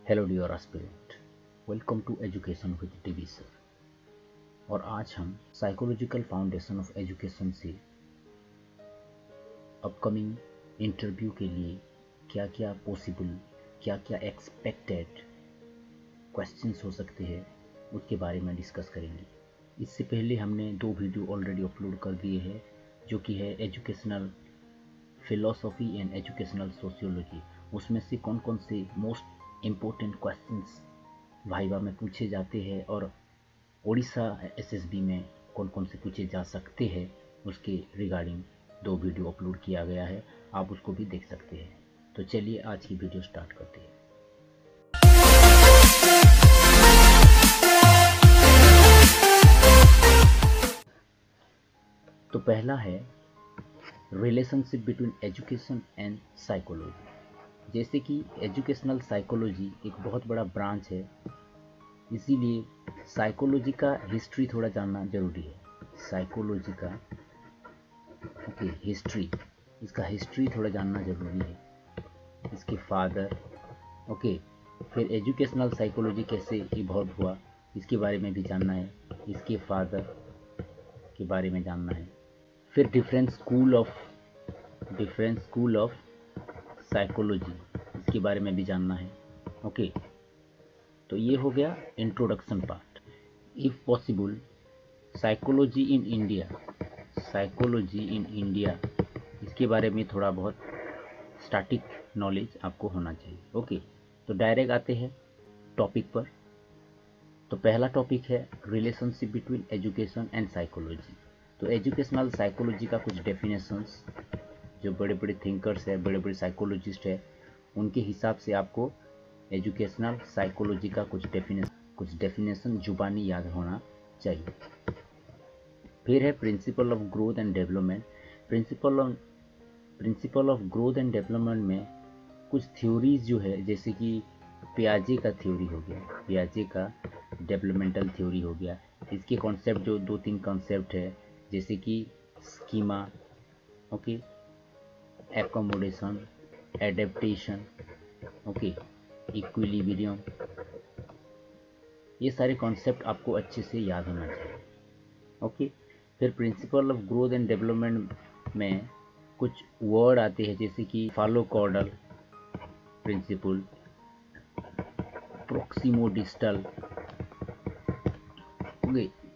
Hello dear aspirant, welcome to education with TV sir. और आज हम साइकोलॉजिकल फाउंडेशन ऑफ एजुकेशन से upcoming interview के लिए क्या क्या पॉसिबल, क्या क्या एक्सपेक्टेड क्वेश्चंस हो सकते हैं उसके बारे में डिस्कस करेंगे। इससे पहले हमने 2 वीडियो ऑलरेडी अपलोड कर दिए हैं, जो कि है educational philosophy and educational sociology. उसमें से कौन कौन से मोस्ट इम्पोर्टेंट क्वेश्चंस वाइवा में पूछे जाते हैं और ओडिशा एसएसबी में कौन कौन से पूछे जा सकते हैं, उसके रिगार्डिंग 2 वीडियो अपलोड किया गया है। आप उसको भी देख सकते हैं। तो चलिए आज की वीडियो स्टार्ट करते हैं। तो पहला है relationship between education and psychology. जैसे कि एजुकेशनल साइकोलॉजी एक बहुत बड़ा ब्रांच है, इसीलिए साइकोलॉजी का हिस्ट्री थोड़ा जानना जरूरी है। साइकोलॉजी का हिस्ट्री, इसका हिस्ट्री थोड़ा जानना जरूरी है, इसके फादर। फिर एजुकेशनल साइकोलॉजी कैसे इवॉल्व हुआ इसके बारे में भी जानना है, इसके फादर के बारे में जानना है। फिर डिफरेंट स्कूल ऑफ साइकोलॉजी, इसके बारे में भी जानना है। तो ये हो गया introduction part. If possible psychology in India, इसके बारे में थोड़ा बहुत स्टैटिक नॉलेज आपको होना चाहिए। तो डायरेक्ट आते हैं टॉपिक पर। तो पहला टॉपिक है relationship between education and psychology. तो एजुकेशनल साइकोलॉजी का कुछ डेफिनेशंस, जो बड़े बड़े थिंकर्स है, बड़े बड़े साइकोलॉजिस्ट है, उनके हिसाब से आपको एजुकेशनल साइकोलॉजी का कुछ डेफिनेशन जुबानी याद होना चाहिए। फिर है principle of growth and development. Principle of growth and development में कुछ थ्योरीज जो है, जैसे कि पियाजे का थ्योरी हो गया, पियाजे का डेवलपमेंटल थ्योरी हो गया। इसके कॉन्सेप्ट जो 2-3 कॉन्सेप्ट है, जैसे कि स्कीमा, एकोमोडेशन, एडेप्टेशन, इक्विलिब्रियम, ये सारे कॉन्सेप्ट आपको अच्छे से याद होना चाहिए। फिर principle of growth and development में कुछ वर्ड आते हैं, जैसे कि फालोकॉर्डल प्रिंसिपल, प्रोक्सिमोडिस्टल,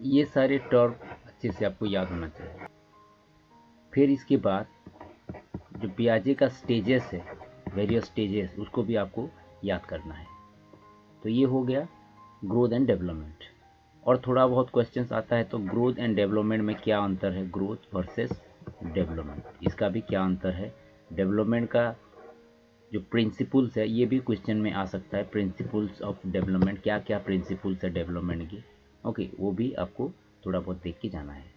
ये सारे टर्म अच्छे से आपको याद होना चाहिए। फिर इसके बाद जो पियाजे का स्टेजेस है, वेरियस स्टेजेस, उसको भी आपको याद करना है। तो ये हो गया ग्रोथ एंड डेवलपमेंट। और थोड़ा बहुत क्वेश्चंस आता है, तो ग्रोथ एंड डेवलपमेंट में क्या अंतर है, ग्रोथ वर्सेस डेवलपमेंट, इसका भी क्या अंतर है। डेवलपमेंट का जो प्रिंसिपल्स है, ये भी क्वेश्चन में आ सकता है। प्रिंसिपल्स ऑफ डेवलपमेंट, क्या क्या प्रिंसिपल्स है डेवलपमेंट की, वो भी आपको थोड़ा बहुत देख के जाना है।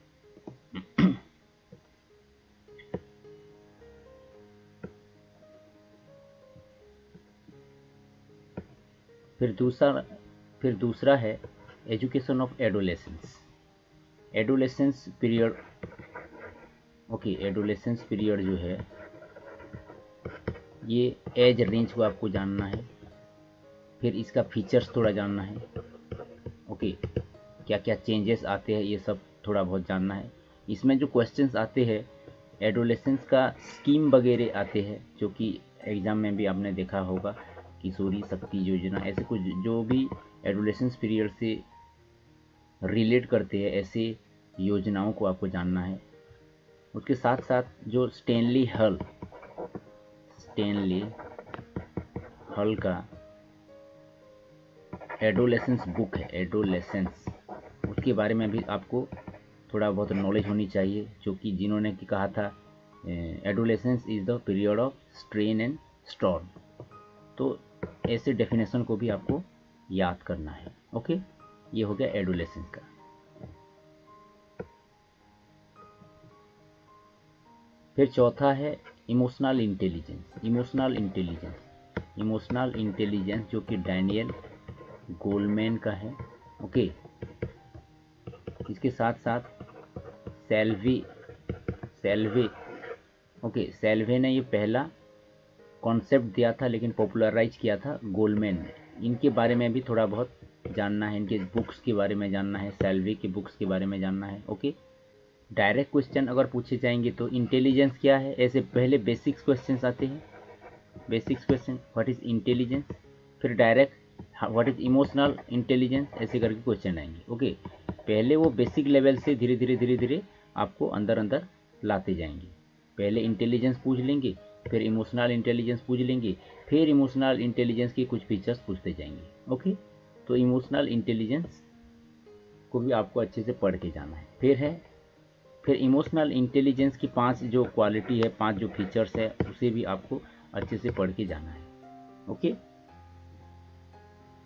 फिर दूसरा है education of adolescence. Adolescence period, adolescence period जो है, ये एज रेंज को आपको जानना है। फिर इसका फीचर्स थोड़ा जानना है। क्या क्या चेंजेस आते हैं, ये सब थोड़ा बहुत जानना है। इसमें जो क्वेश्चंस आते हैं, एडोलेसेंस का स्कीम वगैरह आते हैं, जो कि एग्ज़ाम में भी आपने देखा होगा, किशोरी शक्ति योजना, ऐसे कुछ जो भी एडोलेसेंस पीरियड से रिलेट करते हैं, ऐसे योजनाओं को आपको जानना है। उसके साथ साथ जो स्टैनली हल का एडोलेसेंस बुक है, एडोलेसेंस, उसके बारे में भी आपको थोड़ा बहुत नॉलेज होनी चाहिए, जो कि जिन्होंने कि कहा था adolescence is the period of strain and storm. तो ऐसे डेफिनेशन को भी आपको याद करना है। ये हो गया एडोलेसेंस का। फिर चौथा है इमोशनल इंटेलिजेंस, जो कि डैनियल गोलमैन का है। इसके साथ साथ सेल्वे ने ये पहला कॉन्सेप्ट दिया था, लेकिन पॉपुलराइज किया था गोलमैन ने। इनके बारे में भी थोड़ा बहुत जानना है, इनके बुक्स के बारे में जानना है, सैलरी के बुक्स के बारे में जानना है। ओके, डायरेक्ट क्वेश्चन अगर पूछे जाएंगे तो इंटेलिजेंस क्या है, ऐसे पहले बेसिक्स क्वेश्चंस आते हैं। Basics question, what is intelligence, फिर direct what is emotional intelligence, ऐसे करके क्वेश्चन आएंगे। ओके, पहले वो बेसिक लेवल से धीरे धीरे आपको अंदर अंदर लाते जाएंगे। पहले इंटेलिजेंस पूछ लेंगे, फिर इमोशनल इंटेलिजेंस पूछ लेंगे, फिर इमोशनल इंटेलिजेंस के कुछ फीचर्स पूछते जाएंगे। ओके, तो इमोशनल इंटेलिजेंस को भी आपको अच्छे से पढ़ के जाना है। फिर इमोशनल इंटेलिजेंस की 5 जो क्वालिटी है, 5 जो फीचर्स है, उसे भी आपको अच्छे से पढ़ के जाना है। ओके,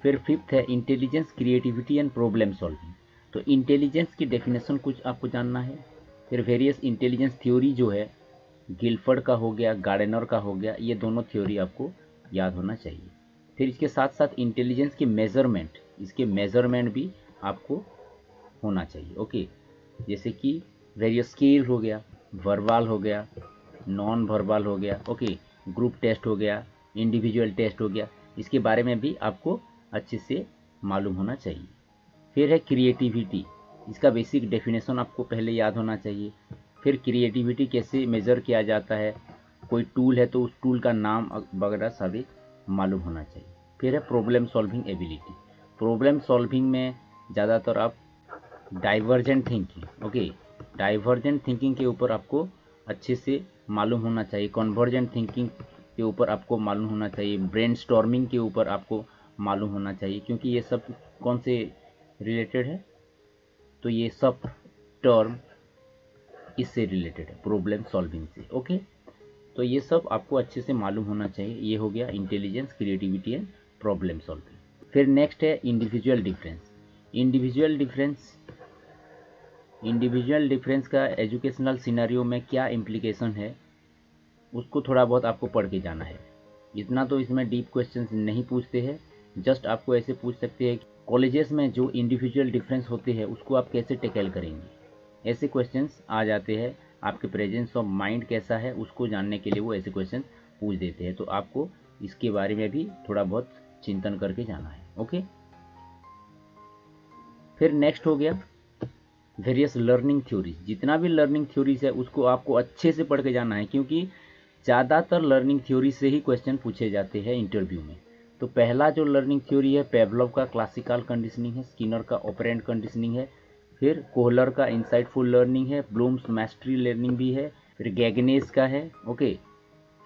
फिर 5th है intelligence, creativity and problem solving. तो इंटेलिजेंस की डेफिनेशन कुछ आपको जानना है। फिर वेरियस इंटेलिजेंस थ्योरी जो है, गिलफर्ड का हो गया, गार्डनर का हो गया, ये दोनों थ्योरी आपको याद होना चाहिए। फिर इसके साथ साथ इंटेलिजेंस के मेजरमेंट, इसके मेजरमेंट भी आपको होना चाहिए। ओके, जैसे कि वेरियस स्केल हो गया, वर्बल हो गया, नॉन वर्बल हो गया, ओके, ग्रुप टेस्ट हो गया, इंडिविजुअल टेस्ट हो गया, इसके बारे में भी आपको अच्छे से मालूम होना चाहिए। फिर है क्रिएटिविटी, इसका बेसिक डेफिनेशन आपको पहले याद होना चाहिए। फिर क्रिएटिविटी कैसे मेज़र किया जाता है, कोई टूल है तो उस टूल का नाम वगैरह सभी मालूम होना चाहिए। फिर है problem solving ability. Problem solving में ज़्यादातर आप divergent thinking, okay, divergent thinking के ऊपर आपको अच्छे से मालूम होना चाहिए। कन्वर्जेंट थिंकिंग के ऊपर आपको मालूम होना चाहिए। ब्रेनस्टॉर्मिंग के ऊपर आपको मालूम होना चाहिए, क्योंकि ये सब कौन से रिलेटेड है, तो ये सब टर्म इससे रिलेटेड है, प्रॉब्लम सॉल्विंग से। ओके, तो ये सब आपको अच्छे से मालूम होना चाहिए। ये हो गया intelligence, creativity and problem solving. फिर नेक्स्ट है इंडिविजुअल डिफरेंस। इंडिविजुअल डिफरेंस का एजुकेशनल सिनेरियो में क्या इम्प्लीकेशन है, उसको थोड़ा बहुत आपको पढ़ के जाना है। इतना तो इसमें डीप क्वेश्चंस नहीं पूछते हैं, जस्ट आपको ऐसे पूछ सकते हैं कॉलेजेस में जो इंडिविजुअल डिफरेंस होते हैं उसको आप कैसे टैकल करेंगे, ऐसे क्वेश्चंस आ जाते हैं। आपके प्रेजेंस ऑफ माइंड कैसा है उसको जानने के लिए वो ऐसे क्वेश्चन पूछ देते हैं, तो आपको इसके बारे में भी थोड़ा बहुत चिंतन करके जाना है। ओके, फिर नेक्स्ट हो गया वेरियस लर्निंग थ्योरीज। जितना भी लर्निंग थ्योरीज है उसको आपको अच्छे से पढ़ के जाना है, क्योंकि ज़्यादातर लर्निंग थ्योरी से ही क्वेश्चन पूछे जाते हैं इंटरव्यू में। तो पहला जो लर्निंग थ्योरी है, पेवलोव का क्लासिकल कंडीशनिंग है, स्किनर का ऑपरेंट कंडीशनिंग है, फिर कोहलर का इंसाइटफुल लर्निंग है, ब्लूम्स मैस्ट्री लर्निंग भी है, फिर गैगनेस का है। ओके,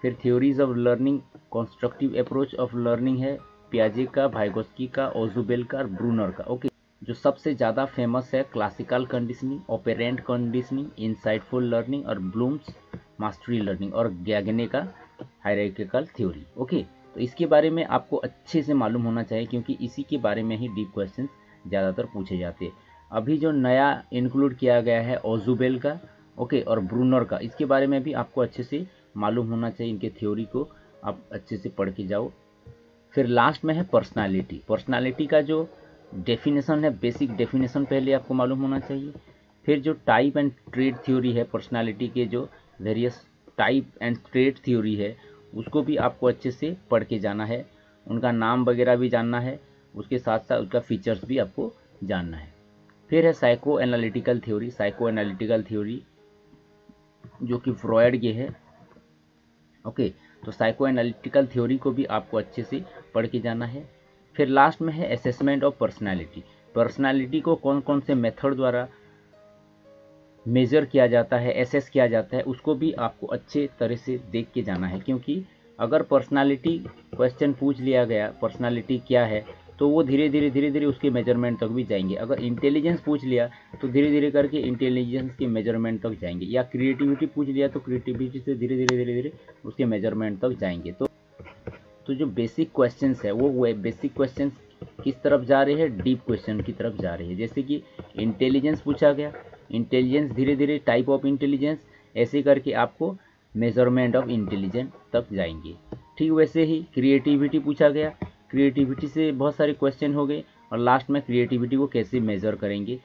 फिर theories of learning, constructive approach of learning है, पियाजे का, वाइगोस्की का, ओजुबेल का और ब्रूनर का। ओके, जो सबसे ज़्यादा फेमस है classical conditioning, operant conditioning, insightful learning और ब्लूम्स मास्टरी लर्निंग और गैगने का हायरार्किकल थ्योरी। ओके, तो इसके बारे में आपको अच्छे से मालूम होना चाहिए, क्योंकि इसी के बारे में ही डीप क्वेश्चन ज़्यादातर पूछे जाते हैं। अभी जो नया इंक्लूड किया गया है ओजुबेल का, ओके, और ब्रूनर का, इसके बारे में भी आपको अच्छे से मालूम होना चाहिए। इनके थ्योरी को आप अच्छे से पढ़ के जाओ। फिर लास्ट में है पर्सनालिटी। पर्सनालिटी का जो डेफिनेशन है, बेसिक डेफिनेशन पहले आपको मालूम होना चाहिए। फिर जो टाइप एंड ट्रेड थ्योरी है, पर्सनालिटी के जो various type and trade theory है उसको भी आपको अच्छे से पढ़ के जाना है, उनका नाम वगैरह भी जानना है, उसके साथ साथ उसका फीचर्स भी आपको जानना है। फिर है psycho analytical theory. Psycho analytical theory जो कि फ्रॉयड की है। ओके, तो साइको एनालिटिकल थ्योरी को भी आपको अच्छे से पढ़ के जाना है। फिर लास्ट में है असेसमेंट ऑफ पर्सनालिटी। पर्सनालिटी को कौन कौन से मेथड द्वारा मेजर किया जाता है, एसेस किया जाता है, उसको भी आपको अच्छे तरह से देख के जाना है, क्योंकि अगर पर्सनालिटी क्वेश्चन पूछ लिया गया पर्सनालिटी क्या है, तो वो धीरे धीरे उसके मेजरमेंट तक भी जाएंगे। अगर इंटेलिजेंस पूछ लिया तो धीरे धीरे करके इंटेलिजेंस के मेजरमेंट तक जाएंगे, या क्रिएटिविटी पूछ लिया तो क्रिएटिविटी से धीरे धीरे उसके मेजरमेंट तक जाएंगे। तो जो बेसिक क्वेश्चंस है वो बेसिक क्वेश्चंस किस तरफ जा रहे हैं, डीप क्वेश्चन की तरफ जा रहे हैं। जैसे कि इंटेलिजेंस पूछा गया, इंटेलिजेंस धीरे धीरे टाइप ऑफ इंटेलिजेंस, ऐसे करके आपको मेजरमेंट ऑफ इंटेलिजेंस तक जाएंगे। ठीक वैसे ही क्रिएटिविटी पूछा गया, क्रिएटिविटी से बहुत सारे क्वेश्चन हो गए, और लास्ट में क्रिएटिविटी को कैसे मेजर करेंगे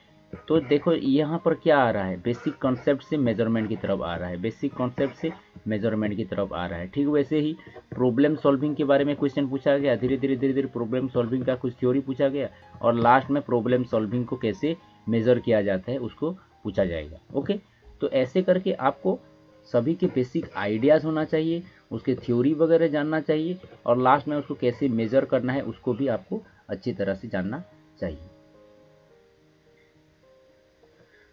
तो देखो यहाँ पर क्या आ रहा है, बेसिक कॉन्सेप्ट से मेजरमेंट की तरफ आ रहा है, बेसिक कॉन्सेप्ट से मेजरमेंट की तरफ आ रहा है। ठीक वैसे ही प्रॉब्लम सॉल्विंग के बारे में क्वेश्चन पूछा गया, धीरे धीरे प्रॉब्लम सॉल्विंग का कुछ थ्योरी पूछा गया, और लास्ट में प्रॉब्लम सॉल्विंग को कैसे मेजर किया जाता है उसको पूछा जाएगा। ओके, तो ऐसे करके आपको सभी के बेसिक आइडियाज़ होना चाहिए, उसके थ्योरी वगैरह जानना चाहिए, और लास्ट में उसको कैसे मेजर करना है उसको भी आपको अच्छी तरह से जानना चाहिए।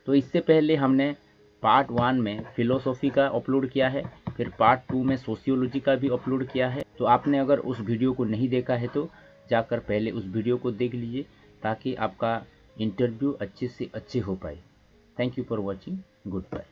तो इससे पहले हमने पार्ट 1 में फिलोसॉफी का अपलोड किया है, फिर पार्ट 2 में सोशियोलॉजी का भी अपलोड किया है। तो आपने अगर उस वीडियो को नहीं देखा है तो जाकर पहले उस वीडियो को देख लीजिए, ताकि आपका इंटरव्यू अच्छे से अच्छे हो पाए। Thank you for watching, good bye.